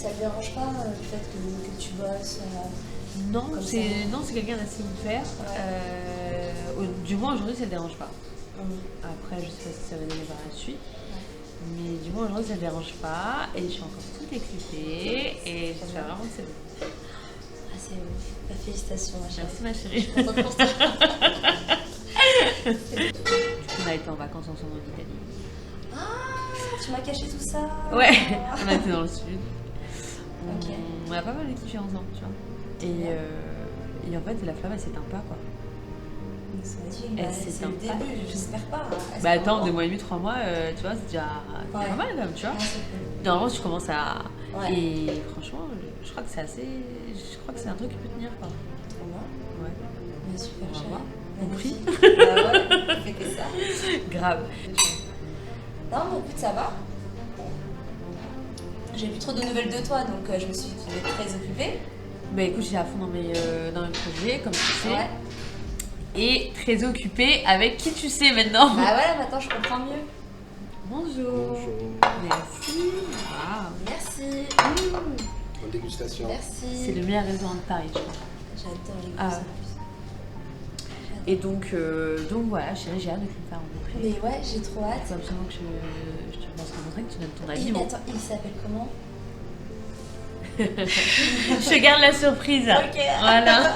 ça te dérange pas le fait que tu bosses Non, comme c'est quelqu'un d'assez ouvert. Du moins aujourd'hui, ça ne dérange pas. Après, je sais pas si ça va donner par la suite. Mais du moins aujourd'hui, ça ne dérange pas. Et je suis encore toute excitée. Et j'espère vraiment que c'est bon. Ah, c'est ouf. Félicitations, ma chérie. Merci, ma chérie. Je suis contente pour toi. Du coup, on a été en vacances ensemble en Italie. Ah, tu m'as caché tout ça. Ouais, on a été dans le sud. Ok. On a pas mal kiffé ensemble, tu vois. Et en fait, la flamme, elle s'éteint pas, quoi. C'est le début, j'espère pas. Bah attends, 2 mois et demi, 3 mois, tu vois, c'est déjà pas mal quand même, tu vois. Normalement, tu commences à... Et franchement, je crois que c'est assez... Je crois que c'est un truc qui peut tenir, quoi. Trop bien. Ouais. Mais super On va cher. voir. Compris. Compris. Bah ouais, fais que ça. Grave. Non, mais écoute, ça va. J'ai plus trop de nouvelles de toi, donc je me suis dit que tu devais être très occupée. Bah écoute, j'étais à fond dans mes projets, comme tu sais. Ouais. Et très occupée avec qui tu sais maintenant. Bah voilà, maintenant je comprends mieux. Bonjour. Bonjour. Merci. Wow. Merci. Bonne dégustation. Merci. C'est le meilleur restaurant de Paris, je crois. J'adore les Ah. goûts. Et donc voilà, chérie, j'ai hâte de te le faire rencontrer. Mais ouais, j'ai trop Il hâte. faut absolument que je te le fasse rencontrer, que tu donnes ton Et avis. Bon. attends, il s'appelle comment? Je te garde la surprise. Ok. Voilà.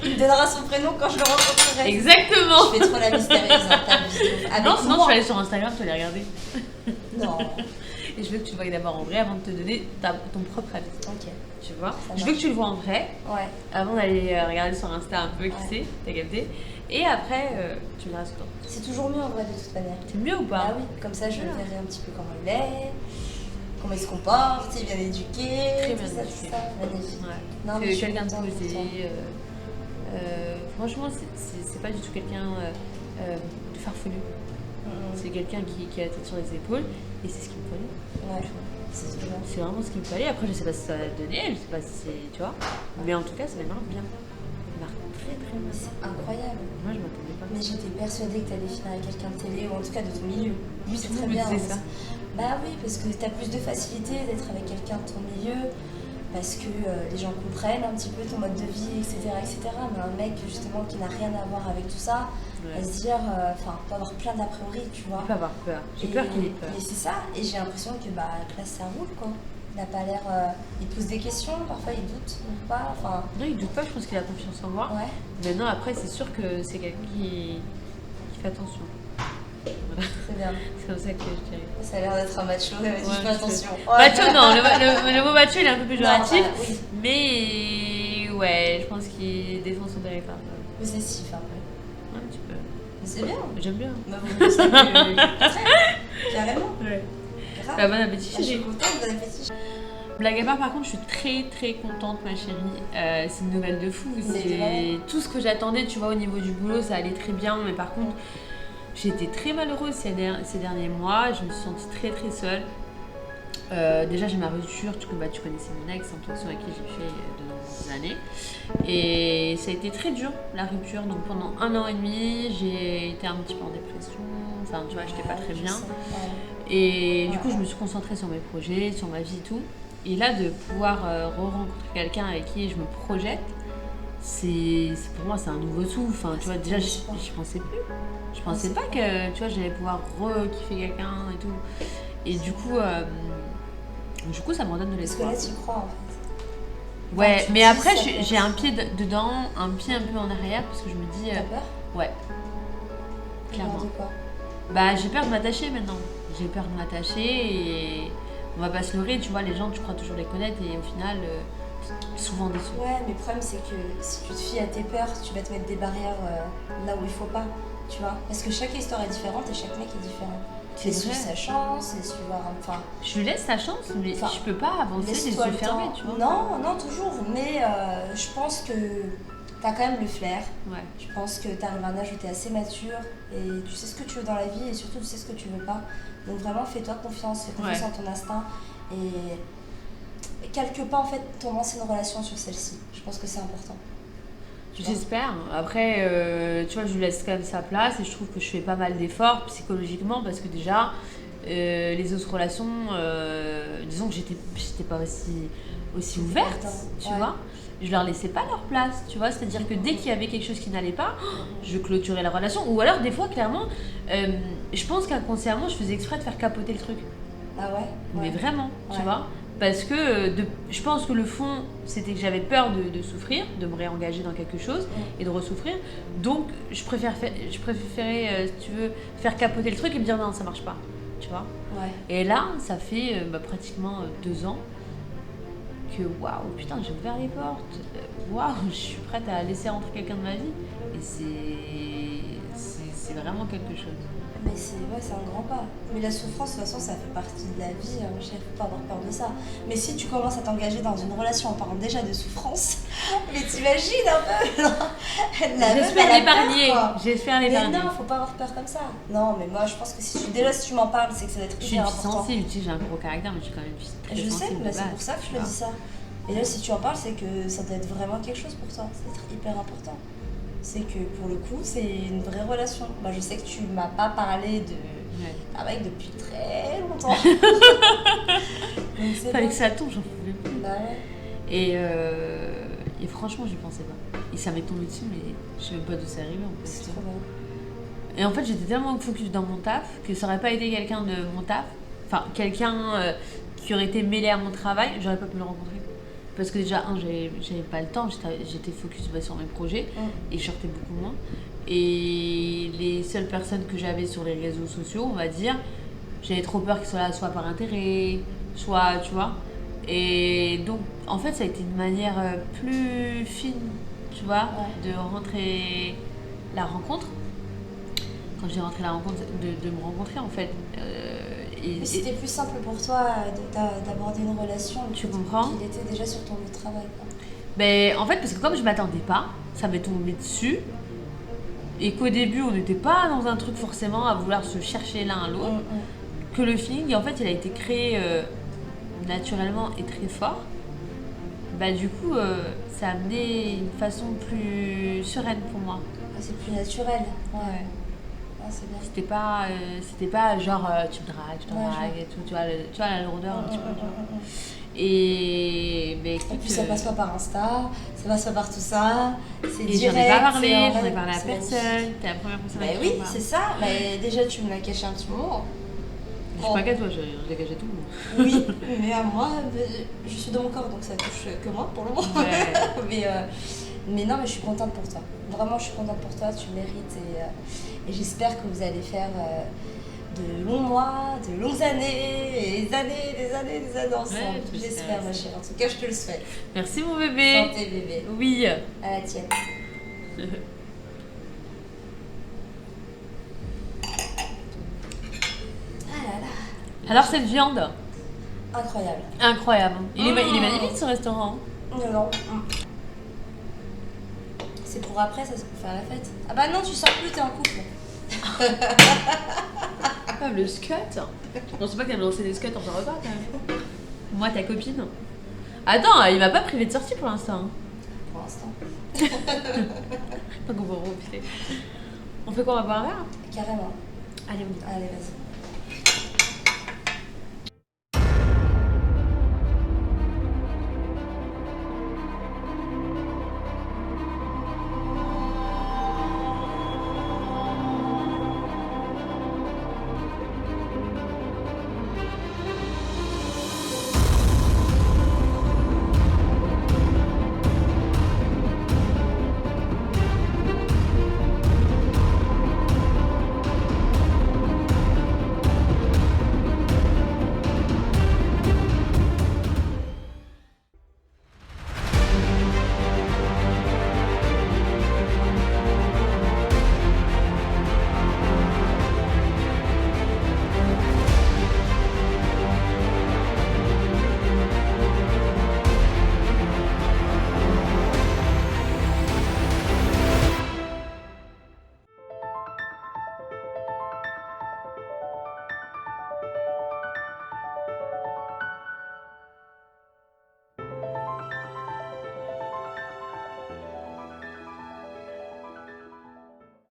Il me donnera son prénom quand je le rencontrerai. Exactement. Je fais trop la mystérieuse, hein, t'abuses. Avec Non, sinon moi. tu vas aller sur Instagram, tu vas les regarder. Non. Et je veux que tu le vois d'abord en vrai avant de te donner ton propre avis. Ok. Tu vois. Ça Je veux marche. que tu le vois en vrai Ouais. avant d'aller regarder sur Insta un peu qui Ouais. c'est, t'as capté. Et après, tu me diras ce que t'en penses. C'est toujours mieux en vrai de toute manière. C'est mieux ou pas? Ah oui, comme ça je verrai un petit peu comment il est, comment il se comporte, il est bien éduqué, Très tout bien ça, éduqué. tout ça. Magnifique. Ouais. Non, mais C'est je suis quelqu'un de contente pour toi. posé. Franchement, c'est pas du tout quelqu'un de farfelu. C'est quelqu'un qui a la tête sur les épaules et c'est ce qu'il me fallait. Ouais, c'est trop bien. C'est vraiment ce qu'il me fallait. Après, je sais pas si ça va donner, je sais pas si c'est. Tu vois. Mais en tout cas, ça marche bien. Ça marche très très bien. C'est incroyable. Moi, je m'attendais pas. Mais j'étais persuadée que tu allais finir avec quelqu'un de télé ou en tout cas de ton milieu. Oui, C'est tout le très monde me bien. disait ça. Bah oui, parce que tu as plus de facilité d'être avec quelqu'un de ton milieu, parce que les gens comprennent un petit peu ton mode de vie, etc. etc. Mais un mec justement qui n'a rien à voir avec tout ça, Ouais. va se dire, enfin, peut avoir plein d'a priori, tu vois. Je peux avoir peur. J'ai Et- peur qu'il ait peur. Mais c'est ça, et j'ai l'impression que bah, là ça roule quoi. Il n'a pas l'air. Il pose des questions, parfois il doute ou pas. Enfin, Non, il doute pas, je pense qu'il a confiance en moi. ouais. Maintenant, après, c'est sûr que c'est quelqu'un qui fait attention. Voilà. C'est bien. C'est comme ça que je dirais. Ça a l'air d'être un macho, mais vas-y, Ouais, fais attention. Macho, non, le mot macho il est un peu Non, péjoratif, voilà, oui. mais ouais, je pense qu'il défend son territoire. Possessif un peu. Un petit peu. Mais c'est bien. J'aime bien. Bah, vous le savez, carrément. Ouais. Grave. Bah, bon appétit, Ah, je suis chérie. contente, bon appétit. Blague à part, par contre, je suis très très contente, ma chérie. C'est une nouvelle de fou. Mais C'est ouais. tout ce que j'attendais, tu vois, au niveau du boulot, ça allait très bien. Mais par contre, j'ai été très malheureuse ces derniers mois. Je me suis sentie très très seule. Déjà, j'ai ma rupture. Tu connaissais mon ex, Antoine, avec qui j'ai fait de nombreuses années. Et ça a été très dur, la rupture. Donc pendant 1 an et demi, j'ai été un petit peu en dépression. Enfin, tu vois, j'étais pas très Je bien. sais, ouais. Et du coup, je me suis concentrée sur mes projets, sur ma vie et tout. Et là, de pouvoir re-rencontrer quelqu'un avec qui je me projette, pour moi, c'est un nouveau souffle. Enfin, tu vois, déjà, j'y pensais plus. Je pensais pas que, tu vois, j'allais pouvoir re-kiffer quelqu'un et tout. Et du coup, ça me redonne de Parce que l'espoir. là, tu crois en fait. Ouais, Enfin, tu mais dis, après, ça peut j'ai être- un pied dedans, un pied un peu en arrière, parce que je me dis, T'as peur? ouais, Peur clairement. de quoi? Bah, j'ai peur de m'attacher maintenant. J'ai peur de m'attacher et on va pas se leurrer, tu vois, les gens, tu crois toujours les connaître et au final, souvent déçus. Ouais, mais le problème c'est que si tu te fies à tes peurs, tu vas te mettre des barrières là où il faut pas, tu vois. Parce que chaque histoire est différente et chaque mec est différent. C'est Et suivre vrai. sa chance, et suivre enfin. Je lui laisse sa chance, mais Enfin, je peux pas avancer les Laisse-toi yeux le fermés, temps. tu vois. Non, non, toujours. Mais je pense que t'as quand même le flair. Ouais. Je pense que t'arrives à un âge où t'es assez mature et tu sais ce que tu veux dans la vie et surtout tu sais ce que tu veux pas. Donc vraiment, fais-toi confiance, fais confiance en ton instinct et quelque part en fait, commence une relation sur celle-ci. Je pense que c'est important. Tu vois. J'espère. Après, tu vois, je lui laisse quand même sa place et je trouve que je fais pas mal d'efforts psychologiquement parce que déjà, les autres relations, disons que j'étais pas aussi ouverte, tu vois. Je leur laissais pas leur place, tu vois. C'est-à-dire que dès qu'il y avait quelque chose qui n'allait pas, je clôturais la relation. Ou alors, des fois, clairement, je pense qu'inconsciemment, je faisais exprès de faire capoter le truc. Ah ouais. Mais vraiment, tu vois. Parce que je pense que le fond, c'était que j'avais peur de souffrir, de me réengager dans quelque chose et de ressouffrir. Donc, je préférais, si tu veux, faire capoter le truc et me dire non, ça marche pas, tu vois. Ouais. Et là, ça fait pratiquement 2 ans que waouh, putain, j'ai ouvert les portes. Waouh, je suis prête à laisser rentrer quelqu'un de ma vie. Et c'est vraiment quelque chose. Mais c'est un grand pas. Mais la souffrance, de toute façon, ça fait partie de la vie. Il ne faut pas avoir peur de ça. Mais si tu commences à t'engager dans une relation en parlant déjà de souffrance, mais t'imagines un peu J'espère l'épargner. Mais non, faut pas avoir peur comme ça. Non, mais moi, je pense que si tu m'en parles, c'est que ça va être hyper important. Je suis sensible, tu sais, j'ai un gros caractère, mais je suis quand même très sensible. Je sais, mais c'est pour ça que je te dis ça. Et là, si tu en parles, c'est que ça doit être vraiment quelque chose pour toi. Ça doit être hyper important. C'est que pour le coup, c'est une vraie relation. Moi, je sais que tu m'as pas parlé de travail depuis très longtemps. Fallait que ça tombe, j'en pouvais plus. Bah ouais. Et franchement, j'y pensais pas. Et ça m'est tombé dessus, mais je sais même pas d'où c'est arrivé en fait. C'est trop bien. Et en fait, j'étais tellement focus dans mon taf que ça aurait pas été quelqu'un de mon taf, enfin quelqu'un qui aurait été mêlé à mon travail, j'aurais pas pu le rencontrer. Parce que déjà, j'avais pas le temps, j'étais focus sur mes projets et je sortais beaucoup moins. Et les seules personnes que j'avais sur les réseaux sociaux, on va dire, j'avais trop peur qu'ils soient là soit par intérêt, soit, tu vois. Et donc, en fait, ça a été une manière plus fine, tu vois, de rentrer la rencontre. Quand j'ai rentré la rencontre, de me rencontrer, en fait. Mais c'était plus simple pour toi d'aborder une relation. Tu comprends ? Qu'il était déjà sur ton lieu de travail, quoi. Ben, en fait, parce que comme je m'attendais pas, ça m'est tombé dessus. Et qu'au début, on n'était pas dans un truc forcément à vouloir se chercher l'un à l'autre. Que le feeling, en fait, il a été créé naturellement et très fort. Bah, du coup, ça a amené une façon plus sereine pour moi. C'est plus naturel. Ouais. C'est bien. C'était pas genre tu me dragues et tout, tu vois la lourdeur un petit peu. Et puis ça passe pas par Insta, ça passe pas par tout ça, c'est direct. J'en ai pas parlé, j'en ai parlé à personne, t'es la première personne à qui oui, c'est ça, mais déjà tu me l'as caché un petit moment. Je suis pas qu'à toi, je l'ai caché tout. Oui, mais à moi, je suis dans mon corps donc ça touche que moi pour le moment. Ouais. Mais non, mais je suis contente pour toi. Vraiment, je suis contente pour toi, tu mérites et j'espère que vous allez faire de longs mois, de longues années, et des années ensemble. Ouais, j'espère, ma chérie. En tout cas, je te le souhaite. Merci, mon bébé. Santé, bébé. Oui. À la tienne. Ah là là. Alors, cette viande. Incroyable. Incroyable. Il est magnifique, ce restaurant. Non. C'est pour après, ça, c'est pour faire la fête. Ah bah non, tu sors plus, t'es en couple. Ah, le scut. Non, c'est pas qu'elle m'a lancé des scuts en faisant repas quand même. Moi, ta copine. Attends, il m'a pas privé de sortie pour l'instant. Pour l'instant. Pas qu'on va refiler. On fait quoi, on va boire un verre ? Carrément. Allez, on y va. Allez, vas-y.